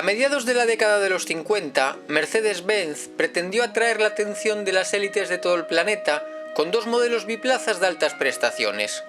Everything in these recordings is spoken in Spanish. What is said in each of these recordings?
A mediados de la década de los 50, Mercedes-Benz pretendió atraer la atención de las élites de todo el planeta con dos modelos biplazas de altas prestaciones.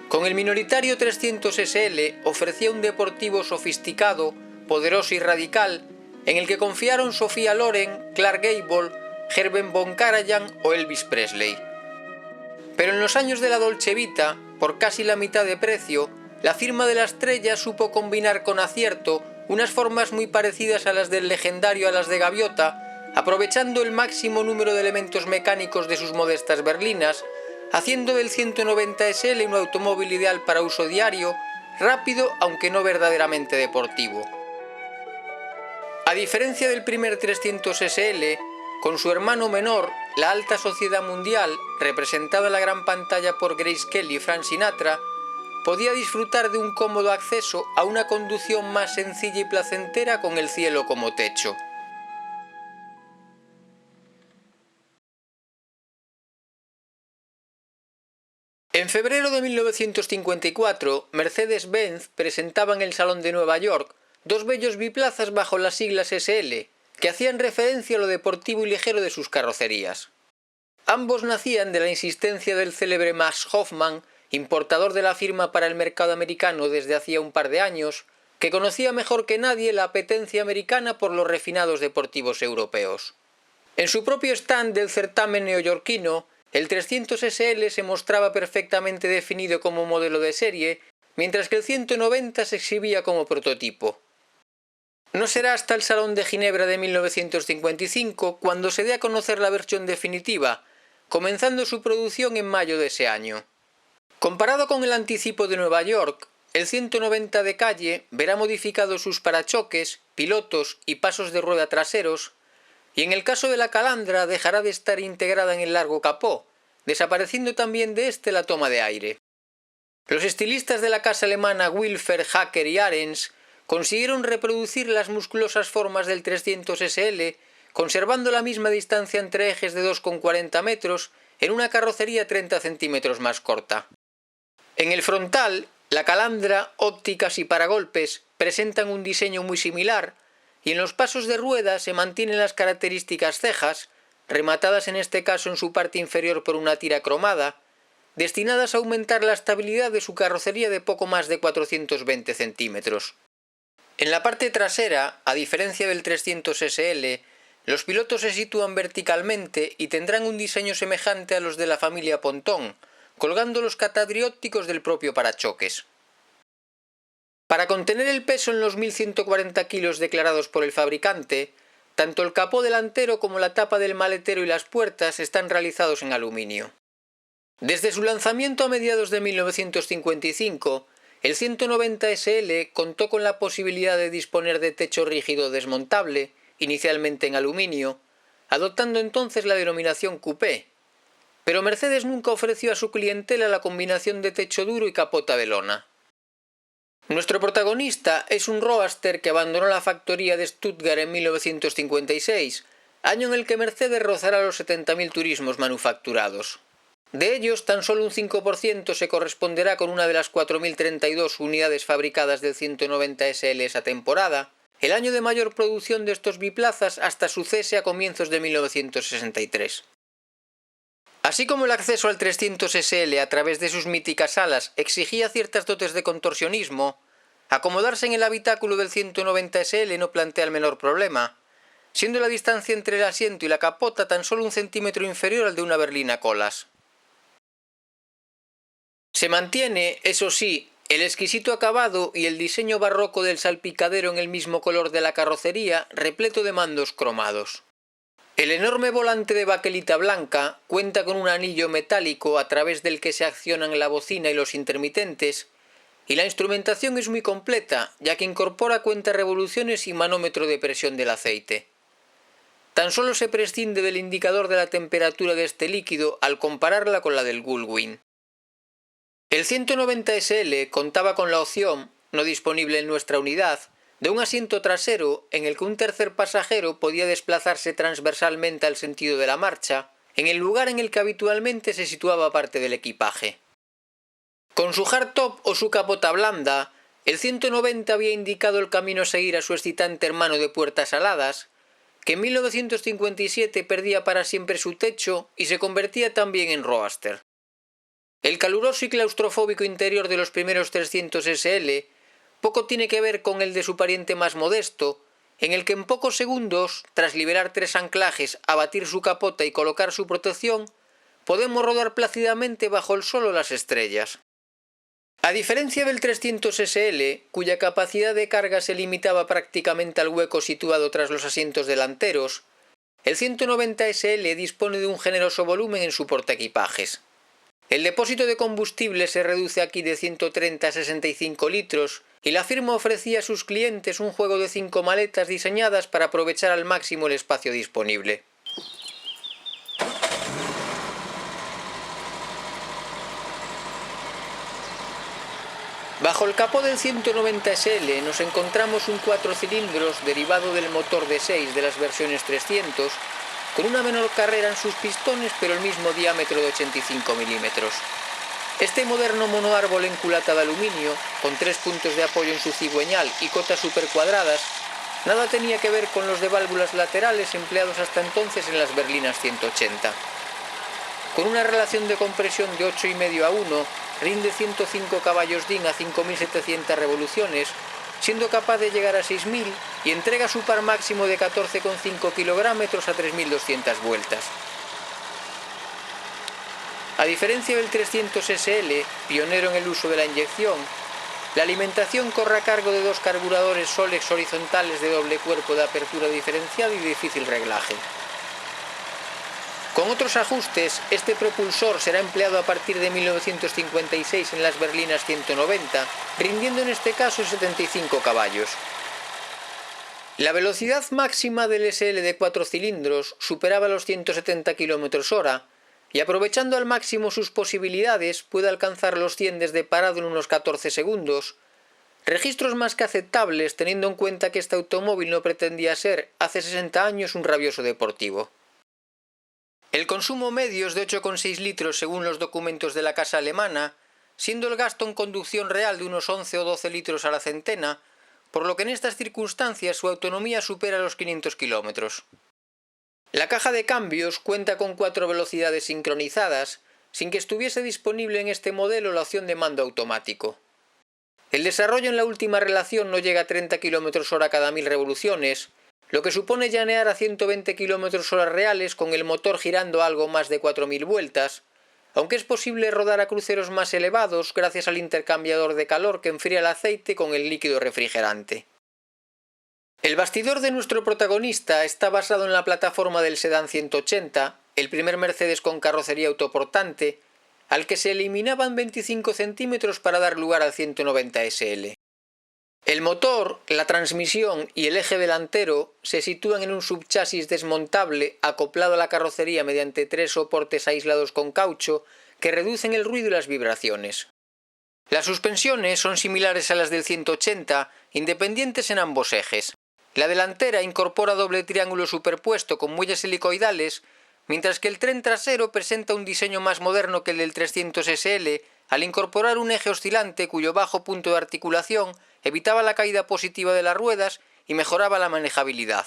Con el minoritario 300 SL ofrecía un deportivo sofisticado, poderoso y radical, en el que confiaron Sophia Loren, Clark Gable, Herbert von Karajan o Elvis Presley. Pero en los años de la Dolce Vita, por casi la mitad de precio, la firma de la estrella supo combinar con acierto unas formas muy parecidas a las del legendario alas de gaviota, aprovechando el máximo número de elementos mecánicos de sus modestas berlinas, haciendo del 190 SL un automóvil ideal para uso diario, rápido aunque no verdaderamente deportivo. A diferencia del primer 300 SL, con su hermano menor, la alta sociedad mundial, representada en la gran pantalla por Grace Kelly y Frank Sinatra, podía disfrutar de un cómodo acceso a una conducción más sencilla y placentera con el cielo como techo. En febrero de 1954, Mercedes-Benz presentaba en el Salón de Nueva York dos bellos biplazas bajo las siglas SL, que hacían referencia a lo deportivo y ligero de sus carrocerías. Ambos nacían de la insistencia del célebre Max Hoffman, importador de la firma para el mercado americano desde hacía un par de años, que conocía mejor que nadie la apetencia americana por los refinados deportivos europeos. En su propio stand del certamen neoyorquino, el 300 SL se mostraba perfectamente definido como modelo de serie, mientras que el 190 se exhibía como prototipo. No será hasta el Salón de Ginebra de 1955 cuando se dé a conocer la versión definitiva, comenzando su producción en mayo de ese año. Comparado con el anticipo de Nueva York, el 190 de calle verá modificados sus parachoques, pilotos y pasos de rueda traseros, y en el caso de la Calandra dejará de estar integrada en el largo capó, desapareciendo también de este la toma de aire. Los estilistas de la casa alemana Wilfer, Hacker y Arens consiguieron reproducir las musculosas formas del 300 SL, conservando la misma distancia entre ejes de 2,40 metros en una carrocería 30 centímetros más corta. En el frontal, la Calandra, ópticas y paragolpes presentan un diseño muy similar, y en los pasos de rueda se mantienen las características cejas, rematadas en este caso en su parte inferior por una tira cromada, destinadas a aumentar la estabilidad de su carrocería de poco más de 420 centímetros. En la parte trasera, a diferencia del 300 SL, los pilotos se sitúan verticalmente y tendrán un diseño semejante a los de la familia Pontón, colgando los catadriópticos del propio parachoques. Para contener el peso en los 1.140 kilos declarados por el fabricante, tanto el capó delantero como la tapa del maletero y las puertas están realizados en aluminio. Desde su lanzamiento a mediados de 1955, el 190 SL contó con la posibilidad de disponer de techo rígido desmontable, inicialmente en aluminio, adoptando entonces la denominación coupé, pero Mercedes nunca ofreció a su clientela la combinación de techo duro y capota de lona. Nuestro protagonista es un Roadster que abandonó la factoría de Stuttgart en 1956, año en el que Mercedes rozará los 70.000 turismos manufacturados. De ellos, tan solo un 5% se corresponderá con una de las 4.032 unidades fabricadas del 190 SL esa temporada, el año de mayor producción de estos biplazas hasta su cese a comienzos de 1963. Así como el acceso al 300 SL a través de sus míticas alas exigía ciertas dotes de contorsionismo, acomodarse en el habitáculo del 190 SL no plantea el menor problema, siendo la distancia entre el asiento y la capota tan solo un centímetro inferior al de una berlina Colas. Se mantiene, eso sí, el exquisito acabado y el diseño barroco del salpicadero en el mismo color de la carrocería, repleto de mandos cromados. El enorme volante de baquelita blanca cuenta con un anillo metálico a través del que se accionan la bocina y los intermitentes, y la instrumentación es muy completa, ya que incorpora cuentarevoluciones y manómetro de presión del aceite. Tan solo se prescinde del indicador de la temperatura de este líquido al compararla con la del Gullwing. El 190 SL contaba con la opción, no disponible en nuestra unidad, de un asiento trasero en el que un tercer pasajero podía desplazarse transversalmente al sentido de la marcha, en el lugar en el que habitualmente se situaba parte del equipaje. Con su hardtop o su capota blanda, El 190 había indicado el camino a seguir a su excitante hermano de puertas aladas, que en 1957 perdía para siempre su techo y se convertía también en roadster. El caluroso y claustrofóbico interior de los primeros 300 SL poco tiene que ver con el de su pariente más modesto, en el que en pocos segundos, tras liberar 3 anclajes, abatir su capota y colocar su protección, podemos rodar plácidamente bajo el sol o las estrellas. A diferencia del 300 SL, cuya capacidad de carga se limitaba prácticamente al hueco situado tras los asientos delanteros, el 190 SL dispone de un generoso volumen en su portaequipajes. El depósito de combustible se reduce aquí de 130 a 65 litros y la firma ofrecía a sus clientes un juego de 5 maletas diseñadas para aprovechar al máximo el espacio disponible. Bajo el capó del 190 SL nos encontramos un 4 cilindros derivado del motor D6 de las versiones 300, con una menor carrera en sus pistones pero el mismo diámetro de 85 milímetros. Este moderno monoárbol en culata de aluminio, con 3 puntos de apoyo en su cigüeñal y cotas supercuadradas, nada tenía que ver con los de válvulas laterales empleados hasta entonces en las berlinas 180. Con una relación de compresión de 8,5 a 1, rinde 105 caballos DIN a 5.700 revoluciones, siendo capaz de llegar a 6.000 y entrega su par máximo de 14,5 kilogramos a 3.200 vueltas. A diferencia del 300 SL, pionero en el uso de la inyección, la alimentación corre a cargo de 2 carburadores Solex horizontales de doble cuerpo de apertura diferenciada y de difícil reglaje. Con otros ajustes, este propulsor será empleado a partir de 1956 en las berlinas 190, rindiendo en este caso 75 caballos. La velocidad máxima del SL de 4 cilindros superaba los 170 km/h y aprovechando al máximo sus posibilidades puede alcanzar los 100 desde parado en unos 14 segundos, registros más que aceptables teniendo en cuenta que este automóvil no pretendía ser, hace 60 años, un rabioso deportivo. El consumo medio es de 8,6 litros según los documentos de la casa alemana, siendo el gasto en conducción real de unos 11 o 12 litros a la centena, por lo que en estas circunstancias su autonomía supera los 500 kilómetros. La caja de cambios cuenta con 4 velocidades sincronizadas, sin que estuviese disponible en este modelo la opción de mando automático. El desarrollo en la última relación no llega a 30 km/h cada 1000 revoluciones, lo que supone llanear a 120 km/h reales con el motor girando algo más de 4000 vueltas, aunque es posible rodar a cruceros más elevados gracias al intercambiador de calor que enfría el aceite con el líquido refrigerante. El bastidor de nuestro protagonista está basado en la plataforma del sedán 180, el primer Mercedes con carrocería autoportante, al que se eliminaban 25 centímetros para dar lugar al 190 SL. El motor, la transmisión y el eje delantero se sitúan en un subchasis desmontable acoplado a la carrocería mediante 3 soportes aislados con caucho que reducen el ruido y las vibraciones. Las suspensiones son similares a las del 180, independientes en ambos ejes. La delantera incorpora doble triángulo superpuesto con muelles helicoidales, mientras que el tren trasero presenta un diseño más moderno que el del 300 SL al incorporar un eje oscilante cuyo bajo punto de articulación evitaba la caída positiva de las ruedas y mejoraba la manejabilidad.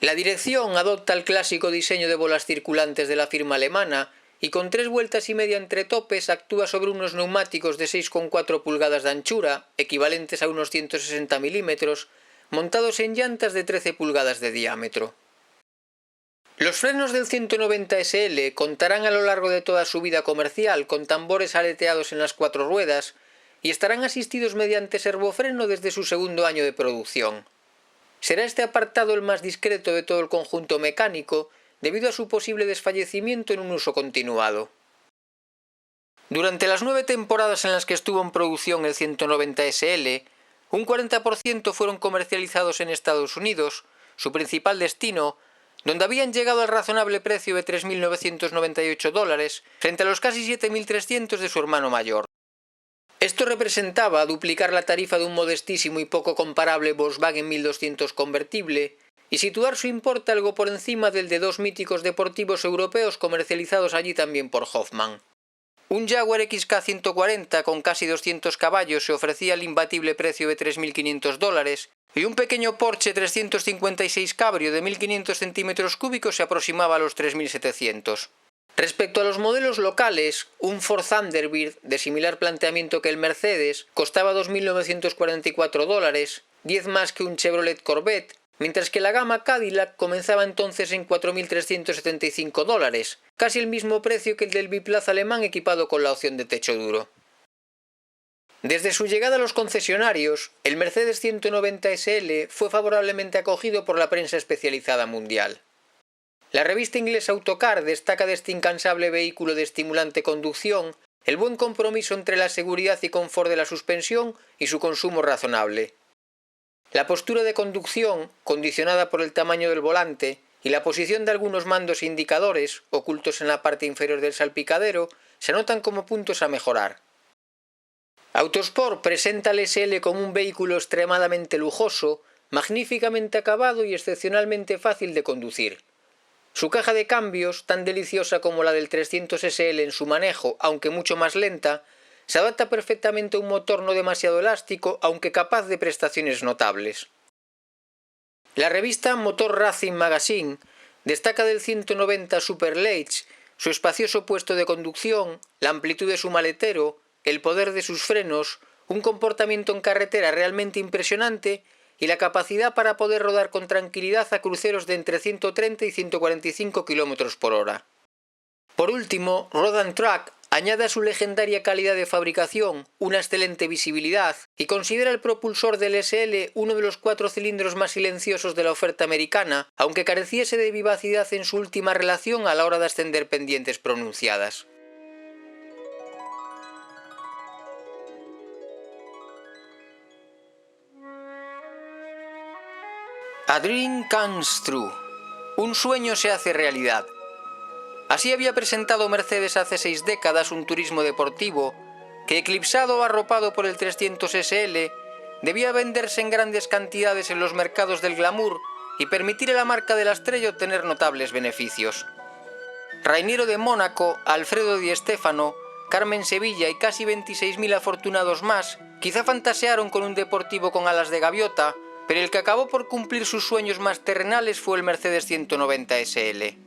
La dirección adopta el clásico diseño de bolas circulantes de la firma alemana y con 3,5 vueltas entre topes actúa sobre unos neumáticos de 6,4 pulgadas de anchura, equivalentes a unos 160 milímetros, montados en llantas de 13 pulgadas de diámetro. Los frenos del 190 SL contarán a lo largo de toda su vida comercial con tambores aleteados en las 4 ruedas y estarán asistidos mediante servofreno desde su segundo año de producción. Será este apartado el más discreto de todo el conjunto mecánico debido a su posible desfallecimiento en un uso continuado. Durante las 9 temporadas en las que estuvo en producción el 190 SL, un 40% fueron comercializados en Estados Unidos, su principal destino, donde habían llegado al razonable precio de $3.998 frente a los casi 7.300 de su hermano mayor. Esto representaba duplicar la tarifa de un modestísimo y poco comparable Volkswagen 1200 convertible y situar su importe algo por encima del de 2 míticos deportivos europeos comercializados allí también por Hoffmann. Un Jaguar XK140 con casi 200 caballos se ofrecía al imbatible precio de $3.500 y un pequeño Porsche 356 Cabrio de 1.500 centímetros cúbicos se aproximaba a los 3.700. Respecto a los modelos locales, un Ford Thunderbird de similar planteamiento que el Mercedes costaba $2.944, 10 más que un Chevrolet Corvette, mientras que la gama Cadillac comenzaba entonces en $4.375, casi el mismo precio que el del biplaza alemán equipado con la opción de techo duro. Desde su llegada a los concesionarios, el Mercedes 190 SL fue favorablemente acogido por la prensa especializada mundial. La revista inglesa Autocar destaca de este incansable vehículo de estimulante conducción el buen compromiso entre la seguridad y confort de la suspensión y su consumo razonable. La postura de conducción, condicionada por el tamaño del volante, y la posición de algunos mandos e indicadores, ocultos en la parte inferior del salpicadero, se notan como puntos a mejorar. Autosport presenta al SL como un vehículo extremadamente lujoso, magníficamente acabado y excepcionalmente fácil de conducir. Su caja de cambios, tan deliciosa como la del 300 SL en su manejo, aunque mucho más lenta, se adapta perfectamente a un motor no demasiado elástico, aunque capaz de prestaciones notables. La revista Motor Racing Magazine destaca del 190 Superleggers su espacioso puesto de conducción, la amplitud de su maletero, el poder de sus frenos, un comportamiento en carretera realmente impresionante y la capacidad para poder rodar con tranquilidad a cruceros de entre 130 y 145 km por hora. Por último, Road & Track añade a su legendaria calidad de fabricación una excelente visibilidad y considera el propulsor del SL uno de los 4 cilindros más silenciosos de la oferta americana, aunque careciese de vivacidad en su última relación a la hora de ascender pendientes pronunciadas. A dream comes true. Un sueño se hace realidad. Así había presentado Mercedes hace 6 décadas un turismo deportivo que, eclipsado o arropado por el 300 SL, debía venderse en grandes cantidades en los mercados del glamour y permitir a la marca de la estrella obtener notables beneficios. Rainiero de Mónaco, Alfredo Di Stéfano, Carmen Sevilla y casi 26.000 afortunados más quizá fantasearon con un deportivo con alas de gaviota, pero el que acabó por cumplir sus sueños más terrenales fue el Mercedes 190 SL.